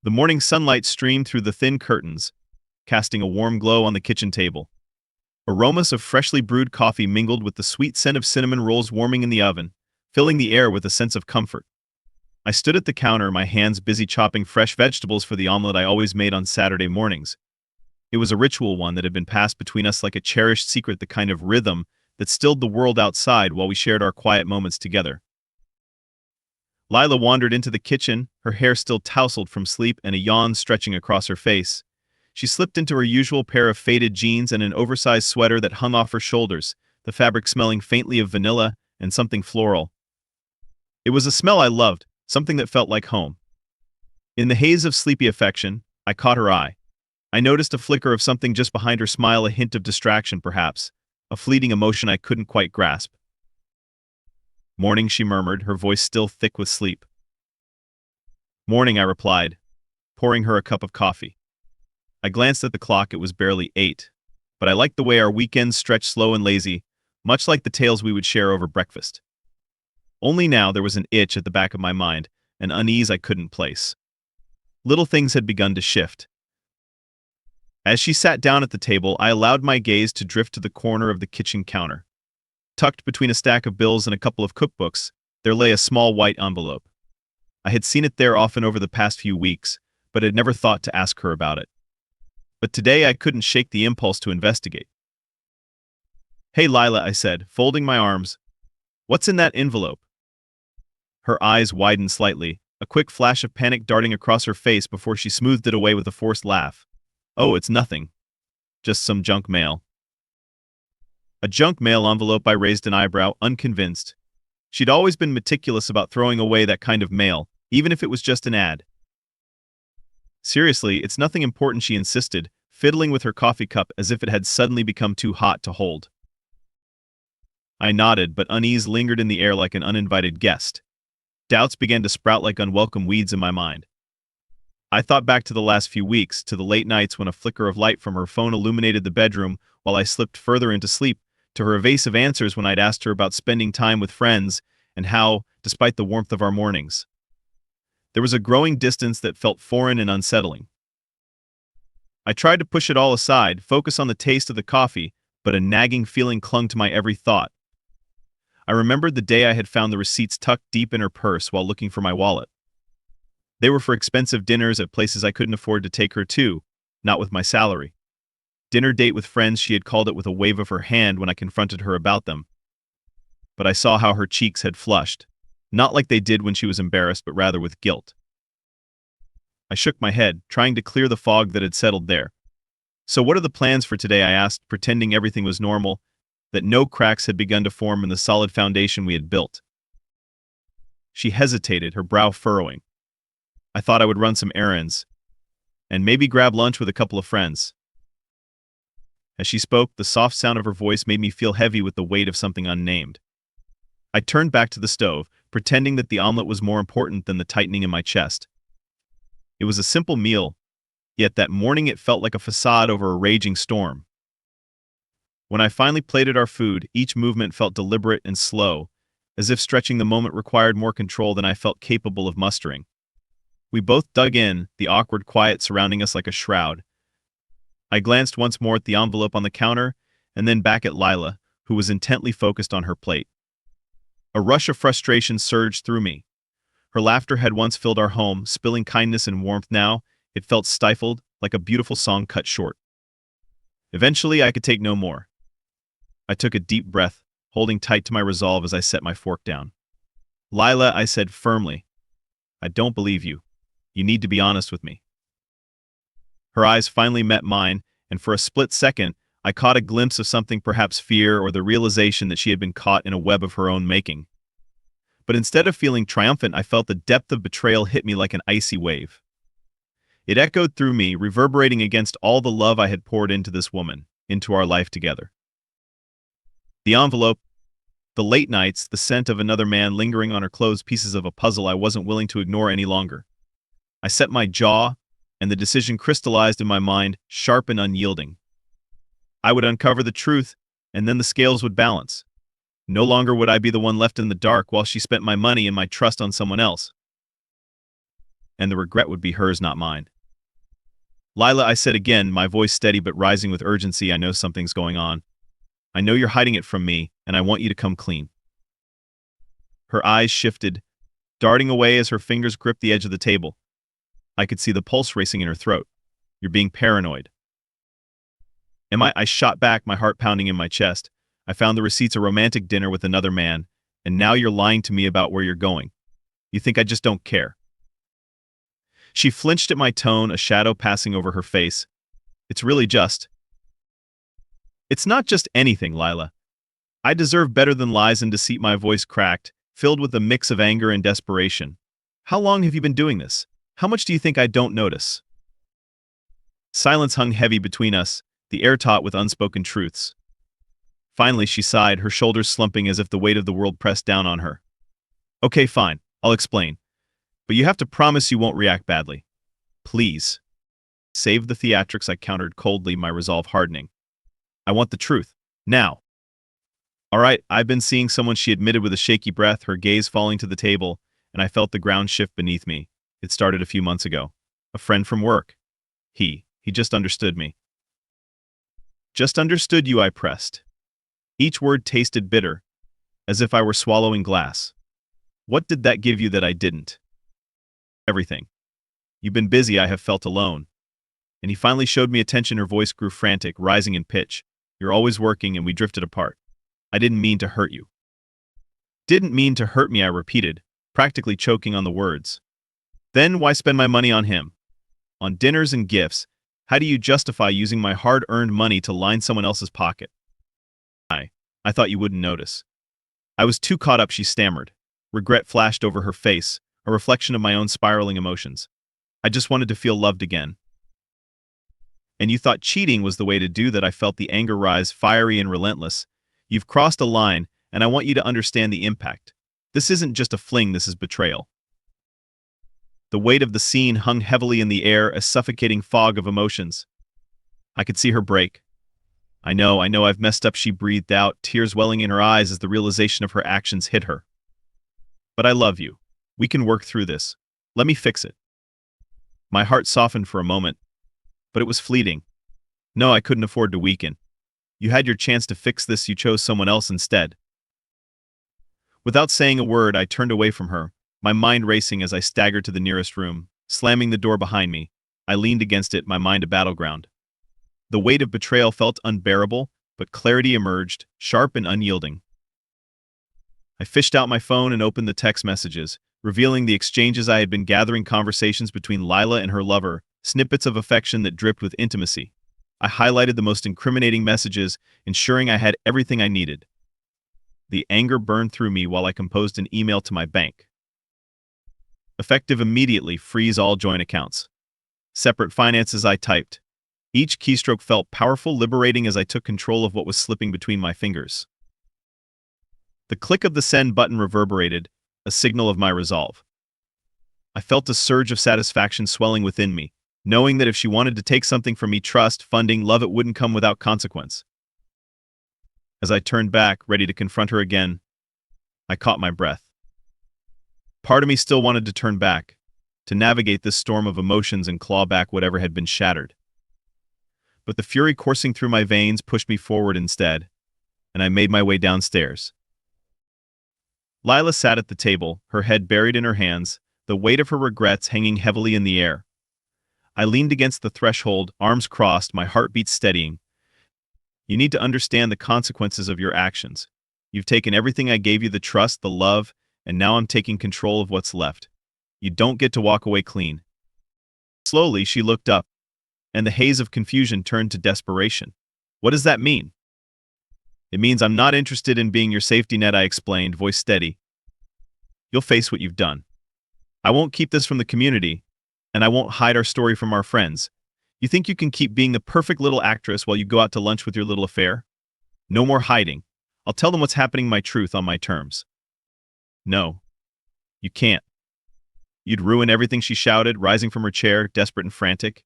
The morning sunlight streamed through the thin curtains, casting a warm glow on the kitchen table. Aromas of freshly brewed coffee mingled with the sweet scent of cinnamon rolls warming in the oven, filling the air with a sense of comfort. I stood at the counter, my hands busy chopping fresh vegetables for the omelet I always made on Saturday mornings. It was a ritual, one that had been passed between us like a cherished secret, the kind of rhythm that stilled the world outside while we shared our quiet moments together. Lila wandered into the kitchen, her hair still tousled from sleep and a yawn stretching across her face. She slipped into her usual pair of faded jeans and an oversized sweater that hung off her shoulders, the fabric smelling faintly of vanilla and something floral. It was a smell I loved, something that felt like home. In the haze of sleepy affection, I caught her eye. I noticed a flicker of something just behind her smile, a hint of distraction perhaps, a fleeting emotion I couldn't quite grasp. "Morning," she murmured, her voice still thick with sleep. "Morning," I replied, pouring her a cup of coffee. I glanced at the clock. It was barely 8, but I liked the way our weekends stretched slow and lazy, much like the tales we would share over breakfast. Only now there was an itch at the back of my mind, an unease I couldn't place. Little things had begun to shift. As she sat down at the table, I allowed my gaze to drift to the corner of the kitchen counter. Tucked between a stack of bills and a couple of cookbooks, there lay a small white envelope. I had seen it there often over the past few weeks, but had never thought to ask her about it. But today I couldn't shake the impulse to investigate. "Hey Lila," I said, folding my arms. "What's in that envelope?" Her eyes widened slightly, a quick flash of panic darting across her face before she smoothed it away with a forced laugh. "Oh, it's nothing. Just some junk mail." A junk mail envelope? I raised an eyebrow, unconvinced. She'd always been meticulous about throwing away that kind of mail, even if it was just an ad. "Seriously, it's nothing important," she insisted, fiddling with her coffee cup as if it had suddenly become too hot to hold. I nodded, but unease lingered in the air like an uninvited guest. Doubts began to sprout like unwelcome weeds in my mind. I thought back to the last few weeks, to the late nights when a flicker of light from her phone illuminated the bedroom while I slipped further into sleep, to her evasive answers when I'd asked her about spending time with friends, and how, despite the warmth of our mornings, there was a growing distance that felt foreign and unsettling. I tried to push it all aside, focus on the taste of the coffee, but a nagging feeling clung to my every thought. I remembered the day I had found the receipts tucked deep in her purse while looking for my wallet. They were for expensive dinners at places I couldn't afford to take her to, not with my salary. Dinner date with friends, she had called it with a wave of her hand when I confronted her about them. But I saw how her cheeks had flushed, not like they did when she was embarrassed, but rather with guilt. I shook my head, trying to clear the fog that had settled there. "So what are the plans for today?" I asked, pretending everything was normal, that no cracks had begun to form in the solid foundation we had built. She hesitated, her brow furrowing. "I thought I would run some errands, and maybe grab lunch with a couple of friends." As she spoke, the soft sound of her voice made me feel heavy with the weight of something unnamed. I turned back to the stove, pretending that the omelet was more important than the tightening in my chest. It was a simple meal, yet that morning it felt like a facade over a raging storm. When I finally plated our food, each movement felt deliberate and slow, as if stretching the moment required more control than I felt capable of mustering. We both dug in, the awkward quiet surrounding us like a shroud. I glanced once more at the envelope on the counter, and then back at Lila, who was intently focused on her plate. A rush of frustration surged through me. Her laughter had once filled our home, spilling kindness and warmth. Now, it felt stifled, like a beautiful song cut short. Eventually, I could take no more. I took a deep breath, holding tight to my resolve as I set my fork down. "Lila," I said firmly, "I don't believe you. You need to be honest with me." Her eyes finally met mine, and for a split second, I caught a glimpse of something, perhaps fear or the realization that she had been caught in a web of her own making. But instead of feeling triumphant, I felt the depth of betrayal hit me like an icy wave. It echoed through me, reverberating against all the love I had poured into this woman, into our life together. The envelope, the late nights, the scent of another man lingering on her clothes, pieces of a puzzle I wasn't willing to ignore any longer. I set my jaw, and the decision crystallized in my mind, sharp and unyielding. I would uncover the truth, and then the scales would balance. No longer would I be the one left in the dark while she spent my money and my trust on someone else. and the regret would be hers, not mine. Lila, I said again, my voice steady but rising with urgency. I know something's going on. I know you're hiding it from me, and I want you to come clean. Her eyes shifted, darting away as her fingers gripped the edge of the table. I could see the pulse racing in her throat. You're being paranoid. Am I? I shot back, my heart pounding in my chest. I found the receipts, a romantic dinner with another man, and now you're lying to me about where you're going. You think I just don't care? She flinched at my tone, a shadow passing over her face. It's really just... It's not just anything, Lila. I deserve better than lies and deceit. My voice cracked, filled with a mix of anger and desperation. How long have you been doing this? How much do you think I don't notice? Silence hung heavy between us, the air taut with unspoken truths. Finally, she sighed, her shoulders slumping as if the weight of the world pressed down on her. Okay, fine, I'll explain. But you have to promise you won't react badly. Please. Save the theatrics, I countered coldly, my resolve hardening. I want the truth. Now. All right, I've been seeing someone, she admitted with a shaky breath, her gaze falling to the table, and I felt the ground shift beneath me. It started a few months ago. A friend from work. He just understood me. Just understood you, I pressed. Each word tasted bitter, as if I were swallowing glass. What did that give you that I didn't? Everything. You've been busy, I have felt alone. And he finally showed me attention, her voice grew frantic, rising in pitch. You're always working and we drifted apart. I didn't mean to hurt you. Didn't mean to hurt me, I repeated, practically choking on the words. Then why spend my money on him? On dinners and gifts? How do you justify using my hard-earned money to line someone else's pocket? I thought you wouldn't notice. I was too caught up, she stammered. Regret flashed over her face, a reflection of my own spiraling emotions. I just wanted to feel loved again. And you thought cheating was the way to do that? I felt the anger rise, fiery and relentless. You've crossed a line, and I want you to understand the impact. This isn't just a fling, this is betrayal. The weight of the scene hung heavily in the air, a suffocating fog of emotions. I could see her break. I know I've messed up, she breathed out, tears welling in her eyes as the realization of her actions hit her. But I love you. We can work through this. Let me fix it. My heart softened for a moment, but it was fleeting. No, I couldn't afford to weaken. You had your chance to fix this, you chose someone else instead. Without saying a word, I turned away from her, my mind racing as I staggered to the nearest room, slamming the door behind me. I leaned against it, my mind a battleground. The weight of betrayal felt unbearable, but clarity emerged, sharp and unyielding. I fished out my phone and opened the text messages, revealing the exchanges I had been gathering, conversations between Lila and her lover, snippets of affection that dripped with intimacy. I highlighted the most incriminating messages, ensuring I had everything I needed. The anger burned through me while I composed an email to my bank. Effective immediately, freeze all joint accounts. Separate finances, I typed. Each keystroke felt powerful, liberating as I took control of what was slipping between my fingers. The click of the send button reverberated, a signal of my resolve. I felt a surge of satisfaction swelling within me, knowing that if she wanted to take something from me, trust, funding, love, it wouldn't come without consequence. As I turned back, ready to confront her again, I caught my breath. Part of me still wanted to turn back, to navigate this storm of emotions and claw back whatever had been shattered. But the fury coursing through my veins pushed me forward instead, and I made my way downstairs. Lila sat at the table, her head buried in her hands, the weight of her regrets hanging heavily in the air. I leaned against the threshold, arms crossed, my heartbeat steadying. You need to understand the consequences of your actions. You've taken everything I gave you, the trust, the love, and now I'm taking control of what's left. You don't get to walk away clean. Slowly, she looked up, and the haze of confusion turned to desperation. What does that mean? It means I'm not interested in being your safety net, I explained, voice steady. You'll face what you've done. I won't keep this from the community, and I won't hide our story from our friends. You think you can keep being the perfect little actress while you go out to lunch with your little affair? No more hiding. I'll tell them what's happening, my truth on my terms. No. You can't. You'd ruin everything, she shouted, rising from her chair, desperate and frantic.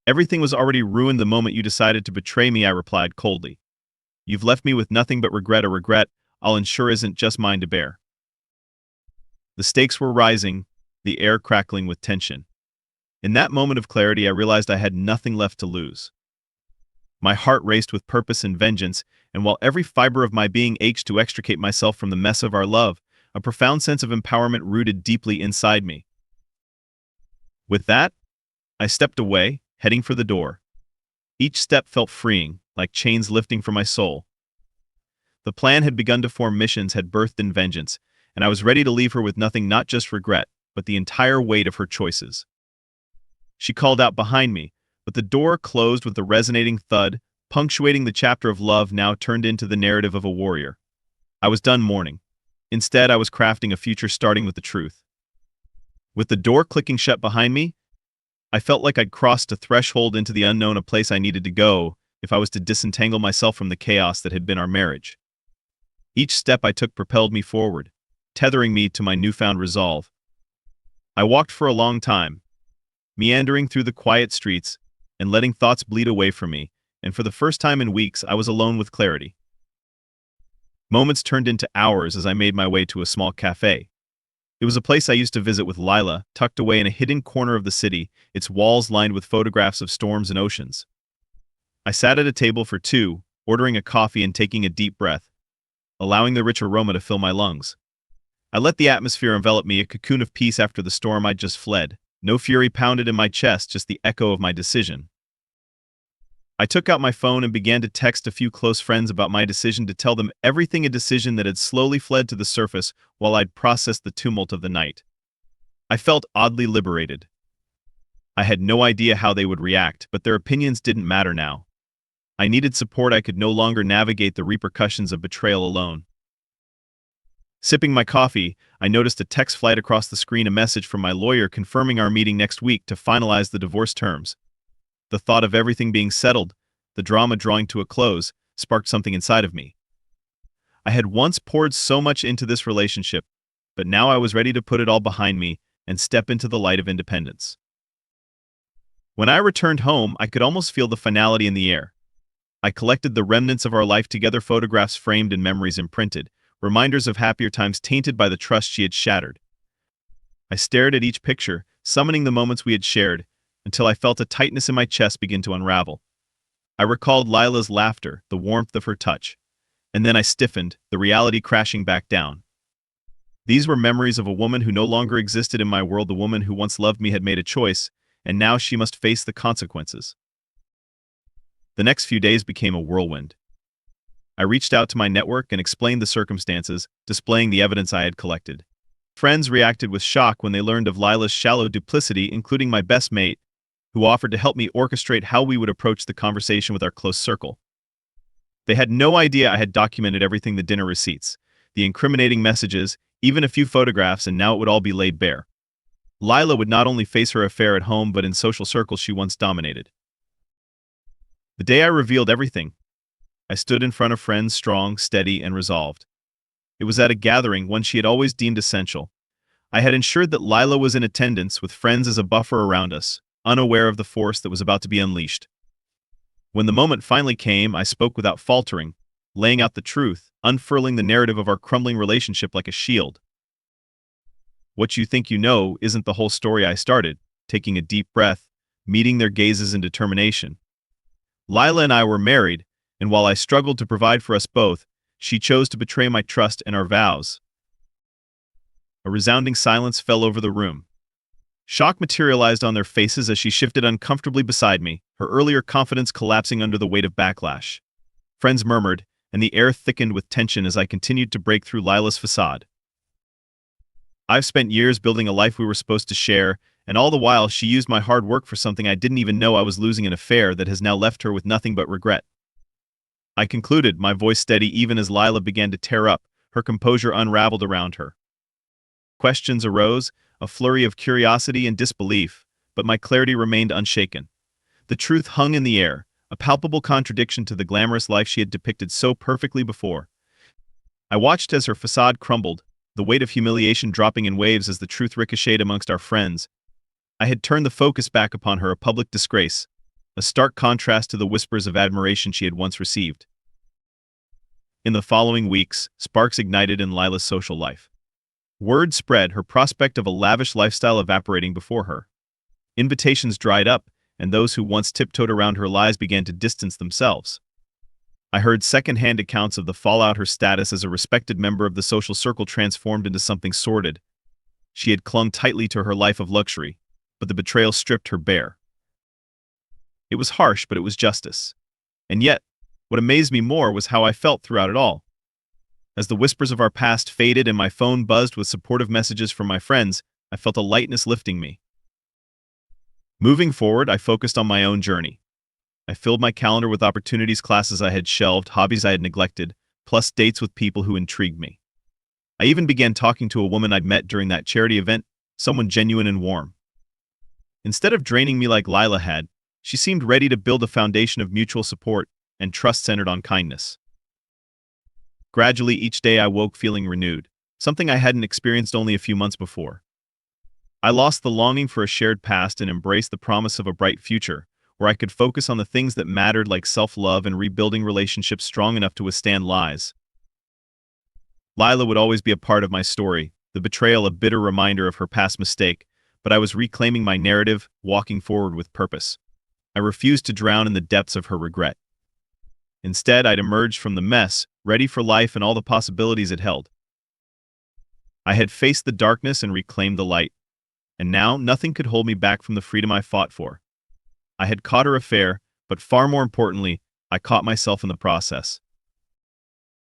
Everything was already ruined the moment you decided to betray me, I replied coldly. You've left me with nothing but regret, a regret I'll ensure isn't just mine to bear. The stakes were rising, the air crackling with tension. In that moment of clarity, I realized I had nothing left to lose. My heart raced with purpose and vengeance, and while every fiber of my being ached to extricate myself from the mess of our love, a profound sense of empowerment rooted deeply inside me. With that, I stepped away, heading for the door. Each step felt freeing, like chains lifting from my soul. The plan had begun to form, missions had birthed in vengeance, and I was ready to leave her with nothing, not just regret, but the entire weight of her choices. She called out behind me, but the door closed with a resonating thud, punctuating the chapter of love now turned into the narrative of a warrior. I was done mourning. Instead, I was crafting a future starting with the truth. With the door clicking shut behind me, I felt like I'd crossed a threshold into the unknown, a place I needed to go if I was to disentangle myself from the chaos that had been our marriage. Each step I took propelled me forward, tethering me to my newfound resolve. I walked for a long time, meandering through the quiet streets and letting thoughts bleed away from me, and for the first time in weeks, I was alone with clarity. Moments turned into hours as I made my way to a small cafe. It was a place I used to visit with Lila, tucked away in a hidden corner of the city, its walls lined with photographs of storms and oceans. I sat at a table for two, ordering a coffee and taking a deep breath, allowing the rich aroma to fill my lungs. I let the atmosphere envelop me, a cocoon of peace after the storm I'd just fled. No fury pounded in my chest, just the echo of my decision. I took out my phone and began to text a few close friends about my decision, to tell them everything, a decision that had slowly fled to the surface while I'd processed the tumult of the night. I felt oddly liberated. I had no idea how they would react, but their opinions didn't matter now. I needed support. I could no longer navigate the repercussions of betrayal alone. Sipping my coffee, I noticed a text flight across the screen, a message from my lawyer confirming our meeting next week to finalize the divorce terms. The thought of everything being settled, the drama drawing to a close, sparked something inside of me. I had once poured so much into this relationship, but now I was ready to put it all behind me and step into the light of independence. When I returned home, I could almost feel the finality in the air. I collected the remnants of our life together, photographs framed and memories imprinted, reminders of happier times tainted by the trust she had shattered. I stared at each picture, summoning the moments we had shared, until I felt a tightness in my chest begin to unravel. I recalled Lila's laughter, the warmth of her touch, and then I stiffened, the reality crashing back down. These were memories of a woman who no longer existed in my world. The woman who once loved me had made a choice, and now she must face the consequences. The next few days became a whirlwind. I reached out to my network and explained the circumstances, displaying the evidence I had collected. Friends reacted with shock when they learned of Lila's shallow duplicity, including my best mate, who offered to help me orchestrate how we would approach the conversation with our close circle. They had no idea I had documented everything: the dinner receipts, the incriminating messages, even a few photographs, and now it would all be laid bare. Lila would not only face her affair at home but in social circles she once dominated. The day I revealed everything, I stood in front of friends, strong, steady, and resolved. It was at a gathering, one she had always deemed essential. I had ensured that Lila was in attendance, with friends as a buffer around us, unaware of the force that was about to be unleashed. When the moment finally came, I spoke without faltering, laying out the truth, unfurling the narrative of our crumbling relationship like a shield. What you think you know isn't the whole story, I started, taking a deep breath, meeting their gazes in determination. Lila and I were married, and while I struggled to provide for us both, she chose to betray my trust and our vows. A resounding silence fell over the room. Shock materialized on their faces as she shifted uncomfortably beside me, her earlier confidence collapsing under the weight of backlash. Friends murmured, and the air thickened with tension as I continued to break through Lila's facade. I've spent years building a life we were supposed to share, and all the while she used my hard work for something I didn't even know. I was losing an affair that has now left her with nothing but regret. I concluded, my voice steady even as Lila began to tear up, her composure unraveled around her. Questions arose, a flurry of curiosity and disbelief, but my clarity remained unshaken. The truth hung in the air, a palpable contradiction to the glamorous life she had depicted so perfectly before. I watched as her facade crumbled, the weight of humiliation dropping in waves as the truth ricocheted amongst our friends. I had turned the focus back upon her, a public disgrace, a stark contrast to the whispers of admiration she had once received. In the following weeks, sparks ignited in Lila's social life. Word spread, her prospect of a lavish lifestyle evaporating before her. Invitations dried up, and those who once tiptoed around her lies began to distance themselves. I heard second-hand accounts of the fallout. Her status as a respected member of the social circle transformed into something sordid. She had clung tightly to her life of luxury, but the betrayal stripped her bare. It was harsh, but it was justice. And yet, what amazed me more was how I felt throughout it all. As the whispers of our past faded and my phone buzzed with supportive messages from my friends, I felt a lightness lifting me. Moving forward, I focused on my own journey. I filled my calendar with opportunities, classes I had shelved, hobbies I had neglected, plus dates with people who intrigued me. I even began talking to a woman I'd met during that charity event, someone genuine and warm. Instead of draining me like Lila had, she seemed ready to build a foundation of mutual support and trust centered on kindness. Gradually, each day I woke feeling renewed, something I hadn't experienced only a few months before. I lost the longing for a shared past and embraced the promise of a bright future, where I could focus on the things that mattered, like self-love and rebuilding relationships strong enough to withstand lies. Lila would always be a part of my story, the betrayal a bitter reminder of her past mistake, but I was reclaiming my narrative, walking forward with purpose. I refused to drown in the depths of her regret. Instead, I'd emerged from the mess, ready for life and all the possibilities it held. I had faced the darkness and reclaimed the light, and now nothing could hold me back from the freedom I fought for. I had caught her affair, but far more importantly, I caught myself in the process.